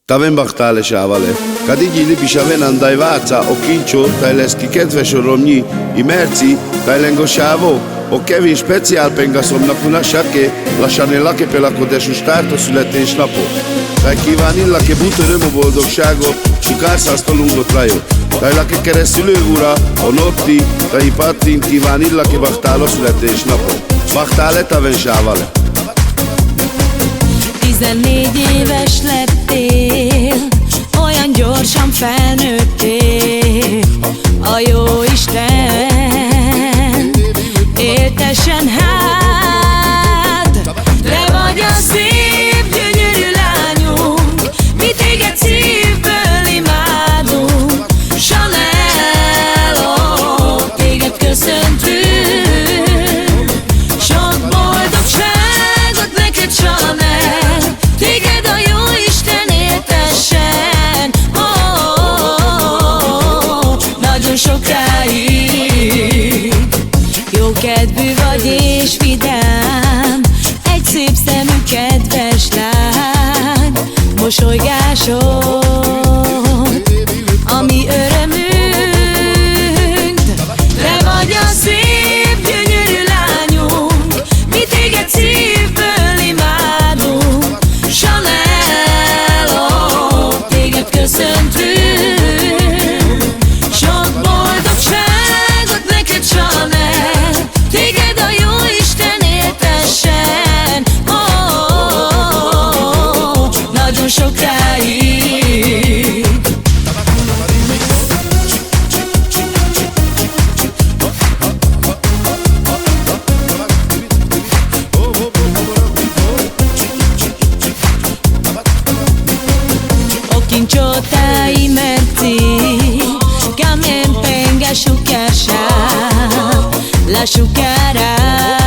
Taven bachtale sávale, kadigili bisaven andajváca, o kincsó, tajleszki kedves oromnyi, i merci, tajlengo sávó, o kevin speciál pengaszomnak una saké, lassan lake pelakodású stárt a születésnapot. Taj kívánillake bút öröm a boldogságot, sukárszáztolungot rajó. Taj lake keresztülő ura, a notti, taj pattint kívánillake bachtál a születésnapot. Bachtale taven sávale. 14 éves lettél, olyan gyorsan felnőttél. A jó Isten éltessen hát. Te vagy a szép, gyönyörű lányunk, mi téged szívből imádunk. Chanel, oh, téged köszöntünk. Sok boldogságot neked, Chanel, téged a jó Isten éltessen, nagyon sokáig. Jó kedvű vagy és vidám, egy szép szemű kedves lány, mosolygásod, ami örömünk. Te vagy a szép, gyönyörű lányunk, mi téged szívből imádunk. Chanel, oh, téged köszöntünk. Sok boldogságot neked, Chanel, téged a jó Isten éltessen, nagyon sokáig. Kincsótai merci, che a me impenga sciucchiascia, la sciucchiarà.